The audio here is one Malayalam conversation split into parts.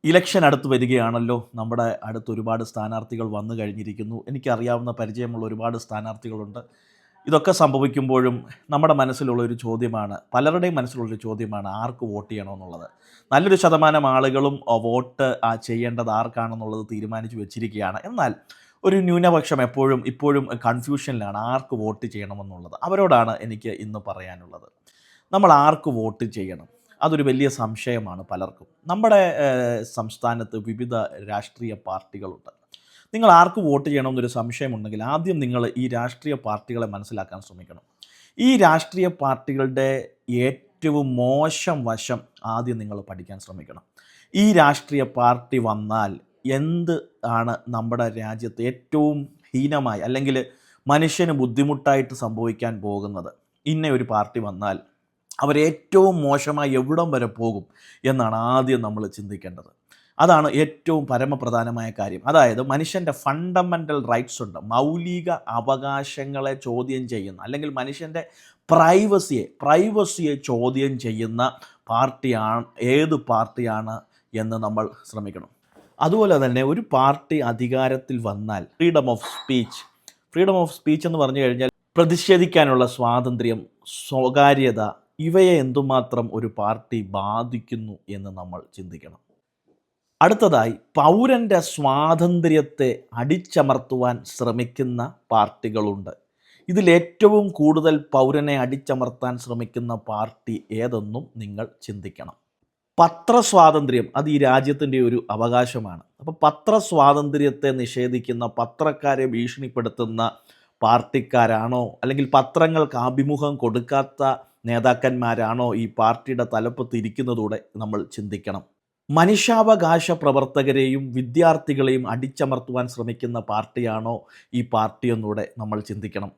ഇലക്ഷൻ അടുത്ത് വരികയാണല്ലോ. നമ്മുടെ അടുത്ത് ഒരുപാട് സ്ഥാനാർത്ഥികൾ വന്നു കഴിഞ്ഞിരിക്കുന്നു. എനിക്കറിയാവുന്ന പരിചയമുള്ള ഒരുപാട് സ്ഥാനാർത്ഥികളുണ്ട്. ഇതൊക്കെ സംഭവിക്കുമ്പോഴും നമ്മുടെ മനസ്സിലുള്ളൊരു ചോദ്യമാണ്, പലരുടെയും മനസ്സിലുള്ളൊരു ചോദ്യമാണ് ആർക്ക് വോട്ട് ചെയ്യണമെന്നുള്ളത്. നല്ലൊരു ശതമാനം ആളുകളും വോട്ട് ചെയ്യേണ്ടത് ആർക്കാണെന്നുള്ളത് തീരുമാനിച്ചു വെച്ചിരിക്കുകയാണ്. എന്നാൽ ഒരു ന്യൂനപക്ഷം ഇപ്പോഴും കൺഫ്യൂഷനിലാണ് ആർക്ക് വോട്ട് ചെയ്യണമെന്നുള്ളത്. അവരോടാണ് എനിക്ക് ഇന്ന് പറയാനുള്ളത്. നമ്മൾ ആർക്ക് വോട്ട് ചെയ്യണം? അതൊരു വലിയ സംശയമാണ് പലർക്കും. നമ്മുടെ സംസ്ഥാനത്ത് വിവിധ രാഷ്ട്രീയ പാർട്ടികളുണ്ട്. നിങ്ങൾ ആർക്ക് വോട്ട് ചെയ്യണമെന്നൊരു സംശയമുണ്ടെങ്കിൽ ആദ്യം നിങ്ങൾ ഈ രാഷ്ട്രീയ പാർട്ടികളെ മനസ്സിലാക്കാൻ ശ്രമിക്കണം. ഈ രാഷ്ട്രീയ പാർട്ടികളുടെ ഏറ്റവും മോശം വശം ആദ്യം നിങ്ങൾ പഠിക്കാൻ ശ്രമിക്കണം. ഈ രാഷ്ട്രീയ പാർട്ടി വന്നാൽ എന്ത് ആണ് നമ്മുടെ രാജ്യത്ത് ഏറ്റവും ഹീനമായി അല്ലെങ്കിൽ മനുഷ്യന് ബുദ്ധിമുട്ടായിട്ട് സംഭവിക്കാൻ പോകുന്നത്? ഇന്ന ഒരു പാർട്ടി വന്നാൽ അവരേറ്റവും മോശമായി എവിടം വരെ പോകും എന്നാണ് ആദ്യം നമ്മൾ ചിന്തിക്കേണ്ടത്. അതാണ് ഏറ്റവും പരമപ്രധാനമായ കാര്യം. അതായത് മനുഷ്യൻ്റെ ഫണ്ടമെൻ്റൽ റൈറ്റ്സ് ഉണ്ട്, മൗലിക അവകാശങ്ങളെ ചോദ്യം ചെയ്യുന്ന അല്ലെങ്കിൽ മനുഷ്യൻ്റെ പ്രൈവസിയെ ചോദ്യം ചെയ്യുന്ന ഏത് പാർട്ടിയാണ് എന്ന് നമ്മൾ ശ്രമിക്കണം. അതുപോലെ തന്നെ ഒരു പാർട്ടി അധികാരത്തിൽ വന്നാൽ ഫ്രീഡം ഓഫ് സ്പീച്ച് എന്ന് പറഞ്ഞു കഴിഞ്ഞാൽ പ്രതിഷേധിക്കാനുള്ള സ്വാതന്ത്ര്യം, സ്വകാര്യത, ഇവയെ എന്തുമാത്രം ഒരു പാർട്ടി ബാധിക്കുന്നു എന്ന് നമ്മൾ ചിന്തിക്കണം. അടുത്തതായി, പൗരൻ്റെ സ്വാതന്ത്ര്യത്തെ അടിച്ചമർത്തുവാൻ ശ്രമിക്കുന്ന പാർട്ടികളുണ്ട്. ഇതിലേറ്റവും കൂടുതൽ പൗരനെ അടിച്ചമർത്താൻ ശ്രമിക്കുന്ന പാർട്ടി ഏതെന്നും നിങ്ങൾ ചിന്തിക്കണം. പത്രസ്വാതന്ത്ര്യം അത് ഈ രാജ്യത്തിൻ്റെ ഒരു അവകാശമാണ്. അപ്പോൾ പത്രസ്വാതന്ത്ര്യത്തെ നിഷേധിക്കുന്ന, പത്രക്കാരെ ഭീഷണിപ്പെടുത്തുന്ന പാർട്ടിക്കാരാണോ അല്ലെങ്കിൽ പത്രങ്ങൾക്ക് അഭിമുഖം കൊടുക്കാത്ത നേതാക്കന്മാരാണോ ഈ പാർട്ടിയുടെ തലപ്പത്ത് ഇരിക്കുന്നതൂടെ നമ്മൾ ചിന്തിക്കണം. മനുഷ്യാവകാശ പ്രവർത്തകരെയും വിദ്യാർത്ഥികളെയും അടിച്ചമർത്തുവാൻ ശ്രമിക്കുന്ന പാർട്ടിയാണോ ഈ പാർട്ടിയെന്നൂടെ നമ്മൾ ചിന്തിക്കണം.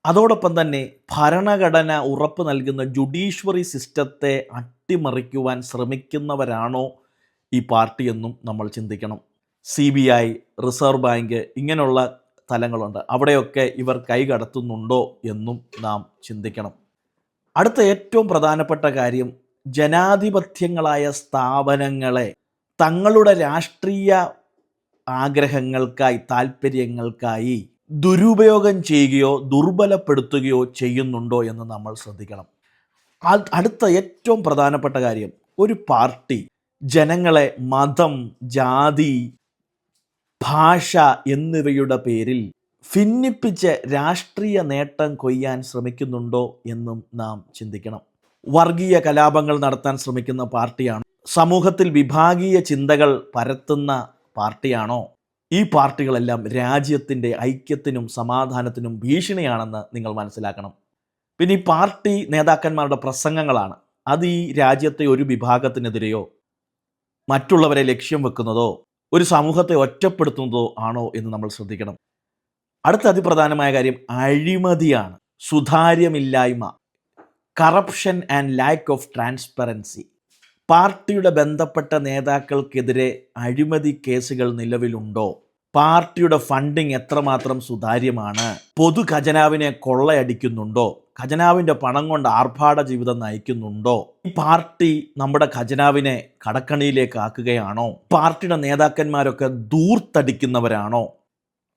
അതോടൊപ്പം തന്നെ ഭരണഘടന ഉറപ്പ് നൽകുന്ന ജുഡീഷ്യറി സിസ്റ്റത്തെ അട്ടിമറിക്കുവാൻ ശ്രമിക്കുന്നവരാണോ ഈ പാർട്ടിയെന്നും നമ്മൾ ചിന്തിക്കണം. CBI, റിസർവ് ബാങ്ക് ഇങ്ങനെയുള്ള തലങ്ങളുണ്ട്. അവിടെയൊക്കെ ഇവർ കൈകടത്തുന്നുണ്ടോ എന്നും നാം ചിന്തിക്കണം. അടുത്ത ഏറ്റവും പ്രധാനപ്പെട്ട കാര്യം, ജനാധിപത്യങ്ങളായ സ്ഥാപനങ്ങളെ തങ്ങളുടെ രാഷ്ട്രീയ ആഗ്രഹങ്ങൾക്കായി, താല്പര്യങ്ങൾക്കായി ദുരുപയോഗം ചെയ്യുകയോ ദുർബലപ്പെടുത്തുകയോ ചെയ്യുന്നുണ്ടോ എന്ന് നമ്മൾ ശ്രദ്ധിക്കണം. അടുത്ത ഏറ്റവും പ്രധാനപ്പെട്ട കാര്യം, ഒരു പാർട്ടി ജനങ്ങളെ മതം, ജാതി, ഭാഷ എന്നിവയുടെ പേരിൽ ഭിന്നിപ്പിച്ച് രാഷ്ട്രീയ നേട്ടം കൊയ്യാൻ ശ്രമിക്കുന്നുണ്ടോ എന്നും നാം ചിന്തിക്കണം. വർഗീയ കലാപങ്ങൾ നടത്താൻ ശ്രമിക്കുന്ന പാർട്ടിയാണോ? സമൂഹത്തിൽ വിഭാഗീയ ചിന്തകൾ പരത്തുന്ന പാർട്ടിയാണോ? ഈ പാർട്ടികളെല്ലാം രാജ്യത്തിൻ്റെ ഐക്യത്തിനും സമാധാനത്തിനും ഭീഷണിയാണെന്ന് നിങ്ങൾ മനസ്സിലാക്കണം. പിന്നെ ഈ പാർട്ടി നേതാക്കന്മാരുടെ പ്രസംഗങ്ങളാണ്. അത് ഈ രാജ്യത്തെ ഒരു വിഭാഗത്തിനെതിരെയോ മറ്റുള്ളവരെ ലക്ഷ്യം വെക്കുന്നതോ ഒരു സമൂഹത്തെ ഒറ്റപ്പെടുത്തുന്നതോ ആണോ എന്ന് നമ്മൾ ശ്രദ്ധിക്കണം. അടുത്ത അതിപ്രധാനമായ കാര്യം അഴിമതിയാണ്, സുതാര്യമില്ലായ്മ, corruption and lack of transparency. പാർട്ടിയുടെ ബന്ധപ്പെട്ട നേതാക്കൾക്കെതിരെ അഴിമതി കേസുകൾ നിലവിലുണ്ടോ? പാർട്ടിയുടെ ഫണ്ടിങ് എത്രമാത്രം സുതാര്യമാണ്? പൊതു ഖജനാവിനെ കൊള്ളയടിക്കുന്നുണ്ടോ? ഖജനാവിൻ്റെ പണം കൊണ്ട് ആർഭാട ജീവിതം നയിക്കുന്നുണ്ടോ? ഈ പാർട്ടി നമ്മുടെ ഖജനാവിനെ കടക്കണിയിലേക്ക് ആക്കുകയാണോ? പാർട്ടിയുടെ നേതാക്കന്മാരൊക്കെ ദൂർത്തടിക്കുന്നവരാണോ?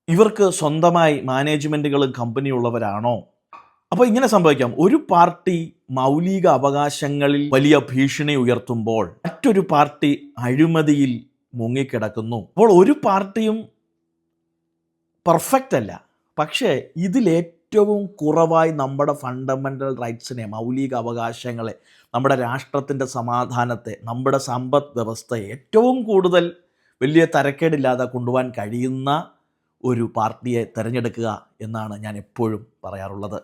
ഇവർക്ക് സ്വന്തമായി മാനേജ്മെൻറ്റുകളും കമ്പനിയുള്ളവരാണോ? അപ്പോൾ ഇങ്ങനെ സംഭവിക്കാം. ഒരു പാർട്ടി മൗലിക അവകാശങ്ങളിൽ വലിയ ഭീഷണി ഉയർത്തുമ്പോൾ മറ്റൊരു പാർട്ടി അഴിമതിയിൽ മുങ്ങിക്കിടക്കുന്നു. അപ്പോൾ ഒരു പാർട്ടിയും പെർഫെക്റ്റ് അല്ല. പക്ഷേ ഇതിലേറ്റവും കുറവായി നമ്മുടെ ഫണ്ടമെൻ്റൽ റൈറ്റ്സിനെ, മൗലിക അവകാശങ്ങളെ, നമ്മുടെ രാഷ്ട്രത്തിൻ്റെ സമാധാനത്തെ, നമ്മുടെ സമ്പദ് വ്യവസ്ഥയെ ഏറ്റവും കൂടുതൽ വലിയ തരക്കേടില്ലാതെ കൊണ്ടുപോകാൻ കഴിയുന്ന ഒരു പാർട്ടിയെ തിരഞ്ഞെടുക്കുക എന്നാണ് ഞാൻ എപ്പോഴും പറയാറുള്ളത്.